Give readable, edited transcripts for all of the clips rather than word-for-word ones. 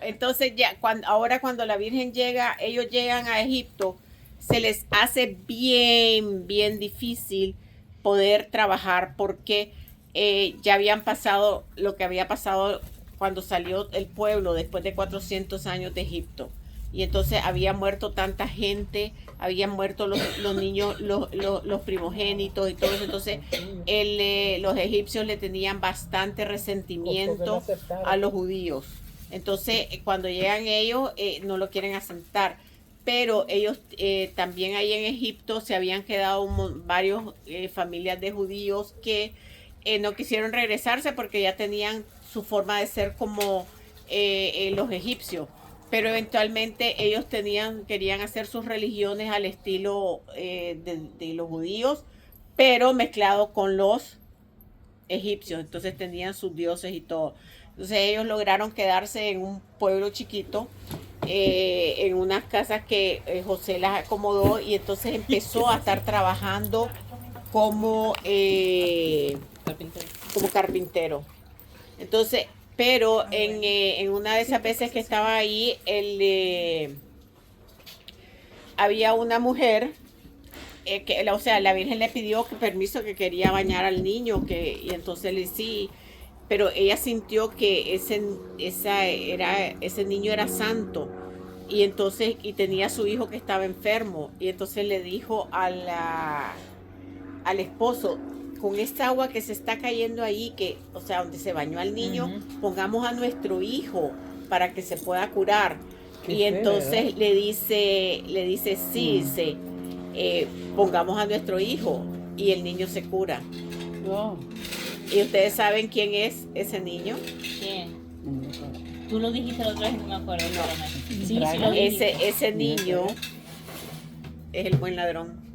Entonces ya, ahora cuando la Virgen llega, ellos llegan a Egipto, se les hace bien difícil poder trabajar porque ya habían pasado lo que había pasado cuando salió el pueblo después de 400 años de Egipto. Y entonces había muerto tanta gente, habían muerto los niños, los primogénitos y todo eso. Entonces los egipcios le tenían bastante resentimiento a los judíos. Entonces cuando llegan ellos no lo quieren asentar. Pero ellos también ahí en Egipto se habían quedado varios familias de judíos que no quisieron regresarse porque ya tenían su forma de ser como los egipcios, pero eventualmente ellos querían hacer sus religiones al estilo de los judíos, pero mezclado con los egipcios, entonces tenían sus dioses y todo. Entonces ellos lograron quedarse en un pueblo chiquito, en unas casas que José las acomodó y entonces empezó a estar trabajando como, como carpintero. Entonces, pero en una de esas veces que estaba ahí, había una mujer, o sea, la Virgen le pidió permiso que quería bañar al niño, y entonces le sí, pero ella sintió que ese niño era santo, y entonces, y tenía a su hijo que estaba enfermo, y entonces le dijo al esposo, con esta agua que se está cayendo ahí, que, o sea, donde se bañó al niño, pongamos a nuestro hijo para que se pueda curar. Y entonces le dice, sí, pongamos a nuestro hijo y el niño se cura. Wow. ¿Y ustedes saben quién es ese niño? ¿Quién? Tú lo dijiste la otra vez, no me acuerdo. No. Sí, sí lo dijiste. Ese niño es el buen ladrón.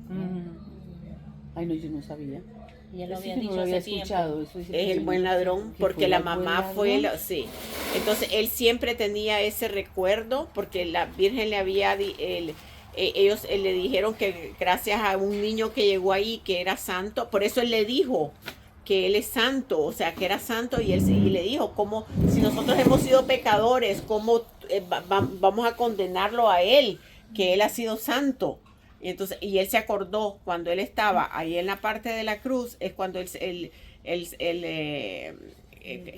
Ay, no, yo no sabía. Ya lo Eso había sí que dicho no lo había hace escuchado. tiempo. Eso Es el buen ladrón porque la mamá fue sí. Entonces él siempre tenía ese recuerdo porque la Virgen le había ellos le dijeron que gracias a un niño que llegó ahí que era santo, por eso él le dijo que él es santo, o sea, que era santo, y él le dijo, como si nosotros hemos sido pecadores, cómo vamos a condenarlo a él, que él ha sido santo. Y entonces, y él se acordó cuando él estaba ahí en la parte de la cruz, es cuando el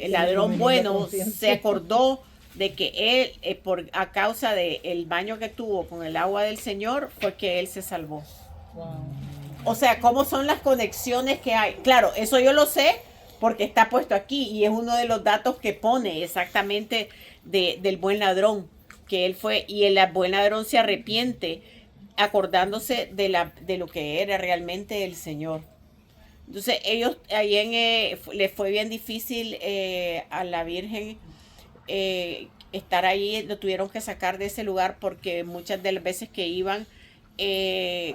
ladrón bueno se acordó de que él, a causa del baño que tuvo con el agua del Señor, fue que él se salvó. Wow. O sea, ¿cómo son las conexiones que hay? Claro, eso yo lo sé porque está puesto aquí y es uno de los datos que pone exactamente del buen ladrón, que él fue, y el buen ladrón se arrepiente acordándose de lo que era realmente el Señor. Entonces ellos, ahí les fue bien difícil a la Virgen estar ahí, lo tuvieron que sacar de ese lugar porque muchas de las veces que iban,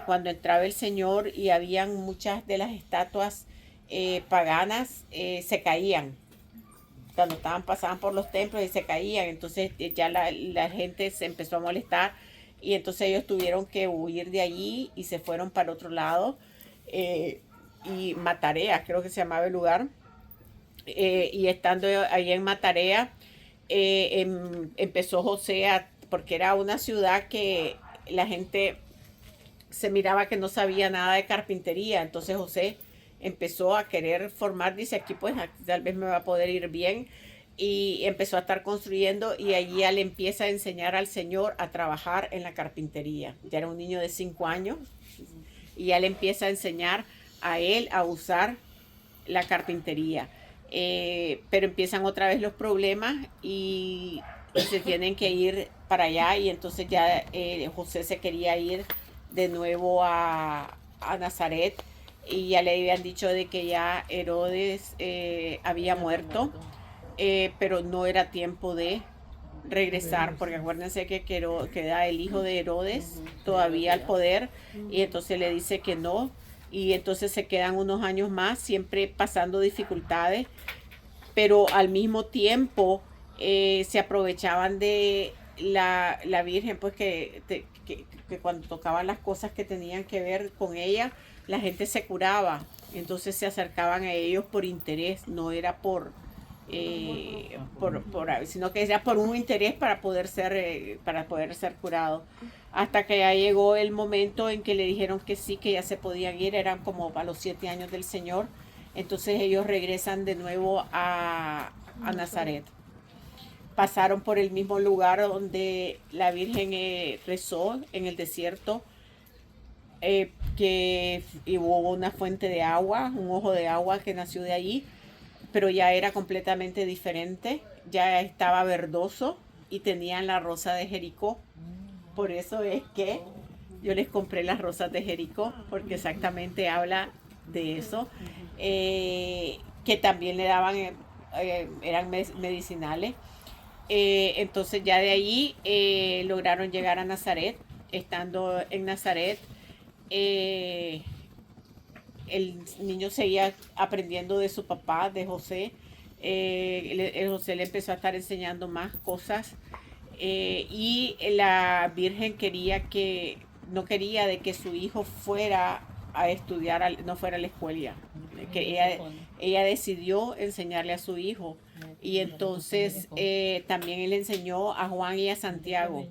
cuando entraba el Señor y habían muchas de las estatuas paganas, se caían. Cuando pasaban por los templos y se caían, entonces ya la gente se empezó a molestar y entonces ellos tuvieron que huir de allí y se fueron para otro lado. Y Matarea, creo que se llamaba el lugar. Y estando ahí en Matarea, empezó José porque era una ciudad que la gente se miraba que no sabía nada de carpintería, entonces José empezó a querer formar, dice aquí pues tal vez me va a poder ir bien, y empezó a estar construyendo y allí él empieza a enseñar al Señor a trabajar en la carpintería. Ya era un niño de 5 años y él empieza a enseñar a él a usar la carpintería. Pero empiezan otra vez los problemas y se tienen que ir para allá y entonces ya José se quería ir de nuevo a Nazaret y ya le habían dicho de que ya Herodes había muerto, pero no era tiempo de regresar, porque acuérdense que queda el hijo de Herodes todavía al poder y entonces le dice que no, y entonces se quedan unos años más siempre pasando dificultades, pero al mismo tiempo se aprovechaban de la Virgen, pues que cuando tocaban las cosas que tenían que ver con ella, la gente se curaba, entonces se acercaban a ellos por interés, no era sino que era por un interés para poder ser curado. Hasta que ya llegó el momento en que le dijeron que sí, que ya se podían ir, eran como a los 7 años del Señor. Entonces ellos regresan de nuevo a Nazaret. Pasaron por el mismo lugar donde la Virgen rezó en el desierto, que hubo una fuente de agua, un ojo de agua que nació de allí, pero ya era completamente diferente, ya estaba verdoso y tenían la rosa de Jericó. Por eso es que yo les compré las rosas de Jericó, porque exactamente habla de eso, que también le daban, eran medicinales. Entonces ya de allí lograron llegar a Nazaret. Estando en Nazaret, el niño seguía aprendiendo de su papá, de José. José le empezó a estar enseñando más cosas, y la Virgen no quería de que su hijo fuera a estudiar, no fuera a la escuela, que ella decidió enseñarle a su hijo. Y entonces también él enseñó a Juan y a Santiago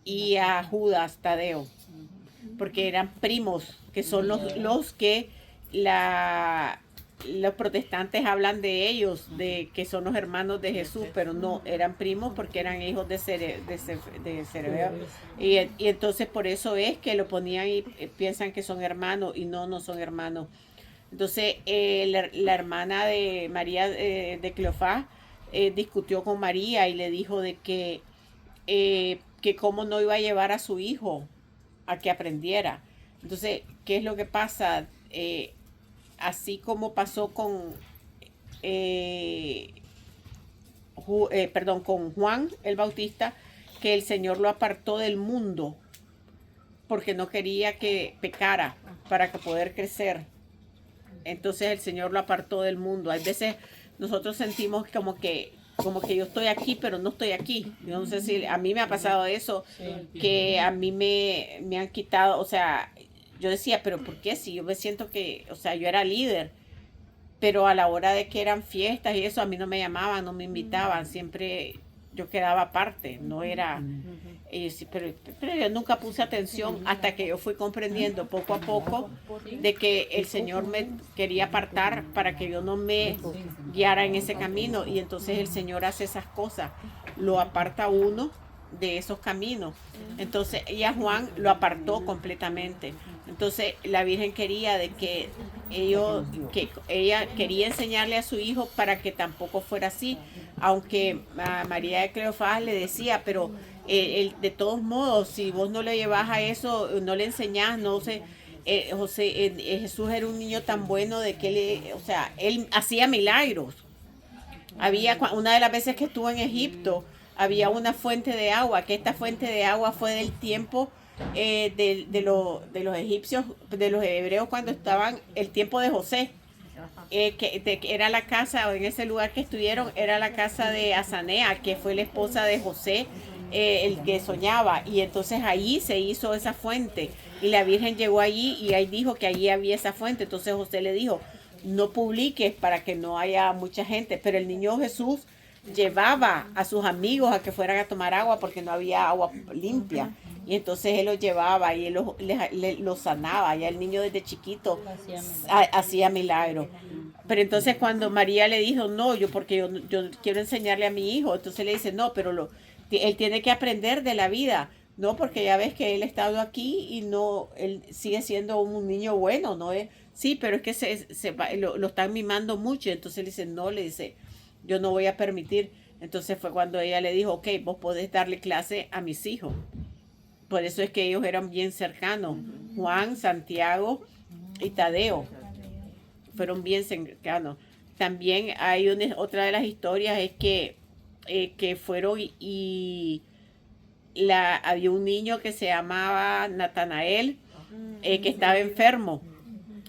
y a Judas Tadeo, porque eran primos, que son los que los protestantes hablan de ellos, de que son los hermanos de Jesús, pero no, eran primos porque eran hijos de Zebedeo. Y entonces por eso es que lo ponían y piensan que son hermanos, y no son hermanos. Entonces la hermana de María de Cleofás discutió con María y le dijo de que cómo no iba a llevar a su hijo a que aprendiera. Entonces, ¿qué es lo que pasa? Así como pasó con con Juan el Bautista, que el Señor lo apartó del mundo porque no quería que pecara para poder crecer. Entonces el Señor lo apartó del mundo. Hay veces nosotros sentimos como que yo estoy aquí, pero no estoy aquí. Yo no sé si a mí me ha pasado eso, que a mí me han quitado, o sea, yo decía, pero ¿por qué? Si yo me siento que, o sea, yo era líder, pero a la hora de que eran fiestas y eso, a mí no me llamaban, no me invitaban, siempre yo quedaba aparte, no era... pero yo nunca puse atención hasta que yo fui comprendiendo poco a poco de que el Señor me quería apartar para que yo no me guiara en ese camino, y entonces el Señor hace esas cosas, lo aparta a uno de esos caminos. Entonces ella, Juan, lo apartó completamente. Entonces la Virgen quería de que ella quería enseñarle a su hijo para que tampoco fuera así, aunque a María de Cleofás le decía, pero de todos modos, si vos no le llevas a eso, no le enseñás, no sé. Jesús era un niño tan bueno de que él hacía milagros. Una de las veces que estuvo en Egipto, había una fuente de agua, que esta fuente de agua fue del tiempo de los egipcios, de los hebreos, cuando estaban el tiempo de José. Que era la casa, en ese lugar que estuvieron, era la casa de Azanea, que fue la esposa de José, el que soñaba, y entonces allí se hizo esa fuente, y la Virgen llegó allí y ahí dijo que allí había esa fuente. Entonces José le dijo, no publiques para que no haya mucha gente, pero el niño Jesús llevaba a sus amigos a que fueran a tomar agua porque no había agua limpia, y entonces él los llevaba y él los sanaba. Ya el niño desde chiquito hacía milagros. Pero entonces cuando María le dijo, no, porque yo quiero enseñarle a mi hijo, entonces le dice, no, pero él tiene que aprender de la vida, no, porque ya ves que él ha estado aquí y no, él sigue siendo un niño bueno, ¿no? Sí, pero es que lo están mimando mucho. Entonces le dice, no, le dice, yo no voy a permitir. Entonces fue cuando ella le dijo, ok, vos podés darle clase a mis hijos. Por eso es que ellos eran bien cercanos. Juan, Santiago y Tadeo fueron bien cercanos. También hay otra de las historias, es que fueron y había un niño que se llamaba Natanael, que estaba enfermo.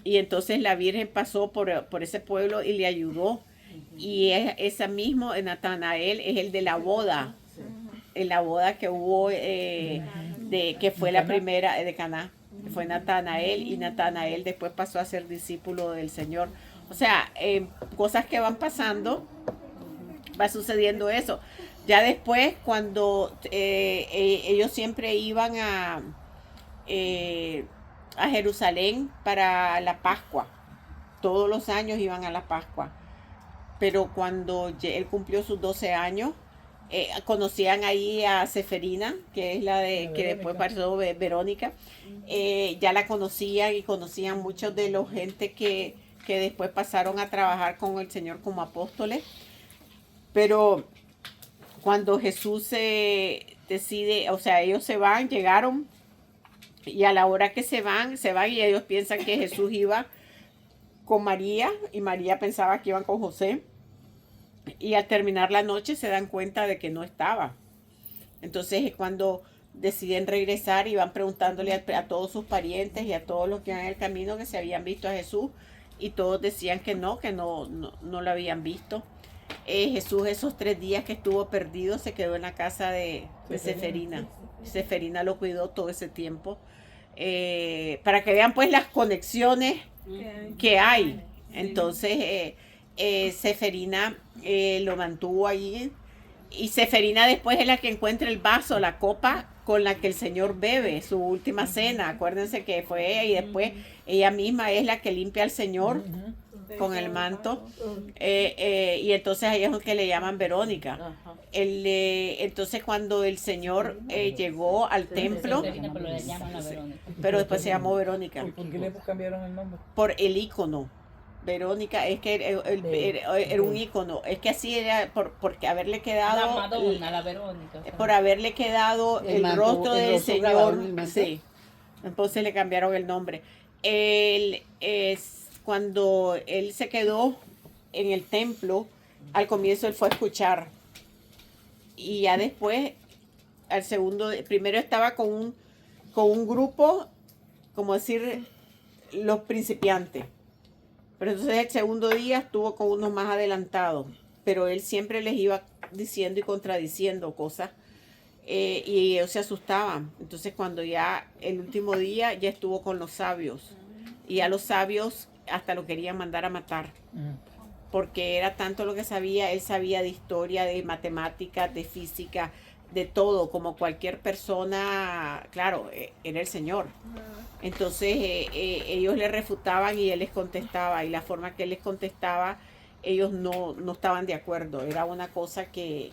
Y entonces la Virgen pasó por ese pueblo y le ayudó. Y ese mismo Natanael es el de la boda. En la boda que hubo, que fue la primera de Caná. Fue Natanael, y Natanael después pasó a ser discípulo del Señor. O sea, cosas que van pasando va sucediendo eso. Ya después, cuando ellos siempre iban a Jerusalén para la Pascua, todos los años iban a la Pascua, pero cuando él cumplió sus 12 años, conocían ahí a Seferina, que es que después pasó Verónica, ya la conocían y conocían muchos de los gente que después pasaron a trabajar con el Señor como apóstoles, pero cuando Jesús decide, o sea, ellos llegaron, y a la hora que se van y ellos piensan que Jesús iba con María, y María pensaba que iban con José, y al terminar la noche se dan cuenta de que no estaba. Entonces es cuando deciden regresar y van preguntándole a todos sus parientes y a todos los que iban en el camino que se habían visto a Jesús, y todos decían que no lo habían visto. Jesús esos 3 días que estuvo perdido se quedó en la casa de Seferina. Seferina lo cuidó todo ese tiempo. Para que vean pues las conexiones que hay. Entonces Seferina lo mantuvo allí, y Seferina después es la que encuentra el vaso, la copa con la que el Señor bebe su última cena. Acuérdense que fue ella, y después ella misma es la que limpia al Señor con el manto, y entonces a ella es lo que le llaman Verónica. Entonces cuando el Señor llegó al templo, pero después se llamó Verónica. ¿Y por qué le cambiaron el nombre? Por el ícono. Verónica, es que era un ícono, es que así era porque haberle quedado La Madonna, la Verónica. O sea. por haberle quedado el manto, rostro el del rostro grabado en el Señor, manto. sí. Entonces le cambiaron el nombre. Cuando él se quedó en el templo, al comienzo él fue a escuchar, y ya después, primero estaba con un grupo, como decir, los principiantes. Pero entonces el segundo día estuvo con unos más adelantados, pero él siempre les iba diciendo y contradiciendo cosas, y ellos se asustaban. Entonces cuando ya el último día ya estuvo con los sabios, y a los sabios hasta lo querían mandar a matar, porque era tanto lo que sabía. Él sabía de historia, de matemáticas, de física, de todo, como cualquier persona. Claro, era el Señor. Entonces ellos le refutaban y él les contestaba, y la forma que él les contestaba, ellos no estaban de acuerdo. Era una cosa que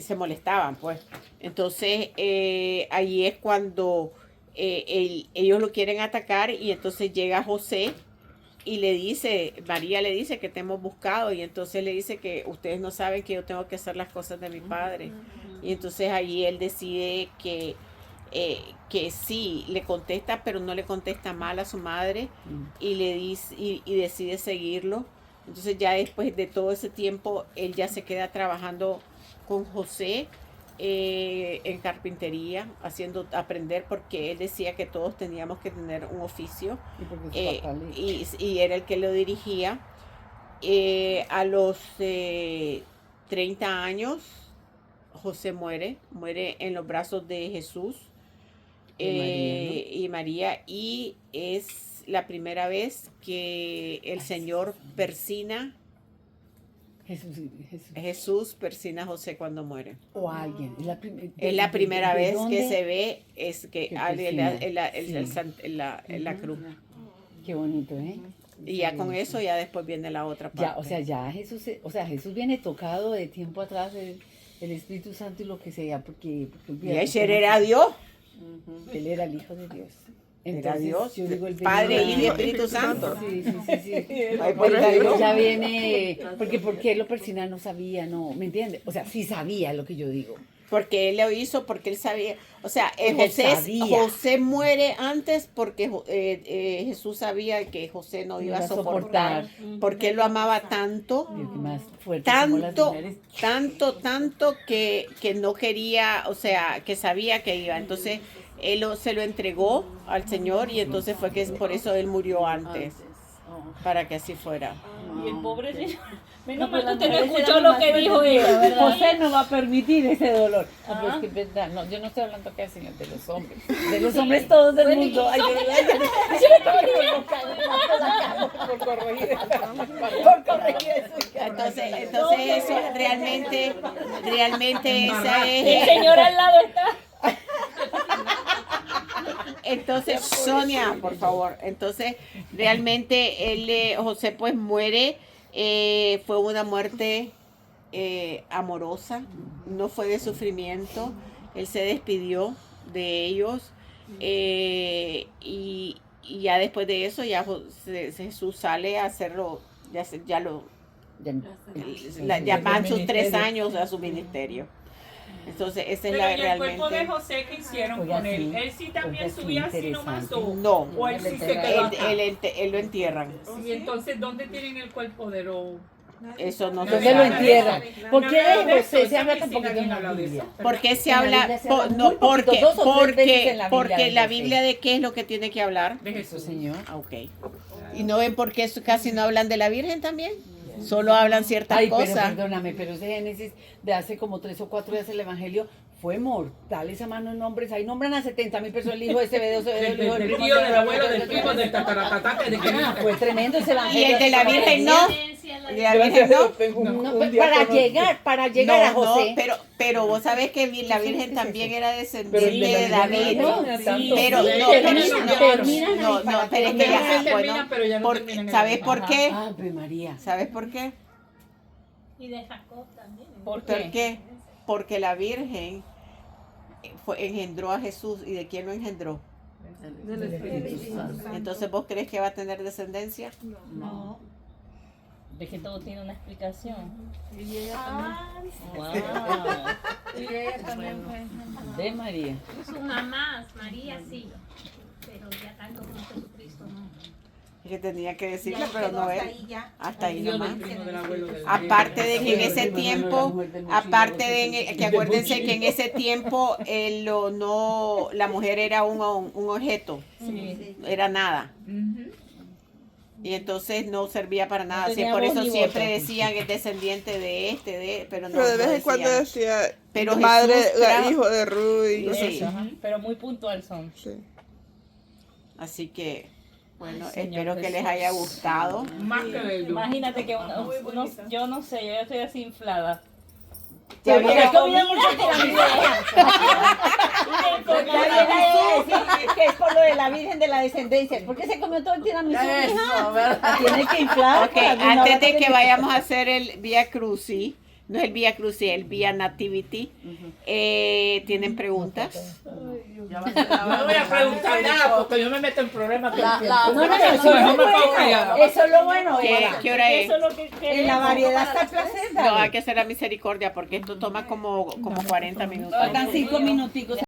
se molestaban, pues. Entonces allí es cuando ellos lo quieren atacar, y entonces llega José y María le dice que te hemos buscado, y entonces le dice que ustedes no saben que yo tengo que hacer las cosas de mi padre. Y entonces allí él decide que sí, le contesta, pero no le contesta mal a su madre, y le dice y decide seguirlo. Entonces ya después de todo ese tiempo, él ya se queda trabajando con José en carpintería, aprender, porque él decía que todos teníamos que tener un oficio, y era el que lo dirigía. A los 30 años, José muere en los brazos de Jesús y María, y es la primera vez que el Señor persina. Jesús persina a José cuando muere. O alguien. Es la primera vez dónde? que se ve, es que alguien persina. en la cruz. Qué bonito, ¿eh? Y ya con eso, ya después viene la otra parte. Ya, Jesús viene tocado de tiempo atrás el Espíritu Santo y lo que sea, porque Y ese era Dios. Él era el Hijo de Dios. Era Dios, yo digo, Padre, Hijo y Espíritu Santo. Sí. Ay, por Él Dios. ya viene, porque él lo persina no sabía, no, ¿me entiendes? O sea, sí sabía lo que yo digo. Porque él lo hizo, porque él sabía. O sea, Él sabía. José muere antes porque Jesús sabía que José no iba a soportar. Porque él lo amaba tanto, Dios, qué más fuerte somos las mujeres. tanto que no quería, o sea, que sabía que iba. Entonces, él se lo entregó al Señor, y entonces fue que por eso él murió antes, para que así fuera. Y el pobre señor Menos No, mal que pero usted no las mujeres escuchó eran lo más que dijo fuertes. ella, ¿verdad? José no va a permitir ese dolor. No, pero Ajá. es que es verdad. No, yo no estoy hablando acá, señor, de los hombres. De los hombres todos del mundo. Ay, de verdad. Por corregir eso. Entonces eso realmente esa El es. señor al lado está. Entonces, Sonia, por favor. Entonces, realmente José pues muere. Fue una muerte amorosa, no fue de sufrimiento. Él se despidió de ellos y ya después de eso ya Jesús sale a hacerlo, ya van sus 3 años a su ministerio. Entonces, esa es Pero la ¿y el cuerpo de realmente. José que hicieron Oiga, con él? sí. ¿Él sí también Oiga, sí, subía así nomás interesante. No, o él sí se quedó acá? él lo entierran. Y entonces, ¿dónde tienen el cuerpo de los...? Eso no se ¿Dónde lo sabe. entierran? ¿Por qué No, de José se esa habla tan medicina poquito en no la habla de Biblia? eso. ¿Por qué se En la habla? Biblia se habla No, muy poquito, porque, 2 o 3 veces en la Biblia porque de la José. Biblia de qué es lo que tiene que hablar. De Eso, Jesús. señor. Ah, ok. ¿Y no ven por qué casi no hablan de la Virgen también? Solo hablan ciertas Ay, pero cosas. perdóname, pero ese Génesis de hace como 3 o 4 días el Evangelio fue mortal. Esa mano de nombres, ahí nombran a 70,000 personas, el hijo de Cebedo, el hijo Del tío, del abuelo, del primo, del tataratatá, de que Fue tremendo ese Y Evangelio. el de la Virgen no. Y la Virgen no. No, para llegar a José. Pero vos sabés que la Virgen también era descendiente de David. Sí, Pero sí, no, terminan pero es que ya, terminan, bueno, pero ya no terminan en ¿sabes el- por qué? Ave María. ¿Sabes por qué? Y de Jacob también. ¿Por ¿Por qué? qué? Porque la Virgen engendró a Jesús. ¿Y de quién lo engendró? Entonces, ¿vos crees que va a tener descendencia? No. Es que todo tiene una explicación. Wow. De María. Sus mamás, María sí, pero ya tanto como Jesucristo no. Es que tenía que decirlo, Ya pero quedó no hasta es. ahí ya. Hasta ahí Tío del nomás. primo, del abuelo, del- Aparte de que en Sí, ese sí, tiempo, bueno, la mujer del aparte mochilero, de que acuérdense que en ese tiempo la mujer era un objeto, Sí. era nada. Ujú. Y entonces no servía para nada. No Así, tenía por voz eso ni siempre voto. decían que es descendiente pero no. Pero de no vez en cuando decían. decía Pero madre, Jesús trajo- hijo de Ruth y cosas Sí. así. Eso, ajá. Pero muy puntual son. Sí. Así que, bueno, Ay, Señor espero que les Jesús. haya gustado. Más que bello. Imagínate que yo no sé, yo ya estoy así inflada. Ya Porque vieron- comía mucho tiramisú. Que es por lo de la Virgen de la Descendencia. ¿Por qué se comió todo el tiramisú? Eso, ¿verdad? Tiene que inflar. Ok, antes de que vayamos a hacer el Vía Crucis, no es el Vía Crucis, el Vía Nativity, ¿tienen preguntas? No voy a preguntar nada porque yo me meto en problemas. todo el tiempo. No, Mejor me pongo callada. eso es lo bueno. ¿Qué hora es? Eso es lo que En queremos. la variedad está el placer. No, hay que hacer la misericordia porque esto toma como 40 minutos. Faltan 5 minuticos.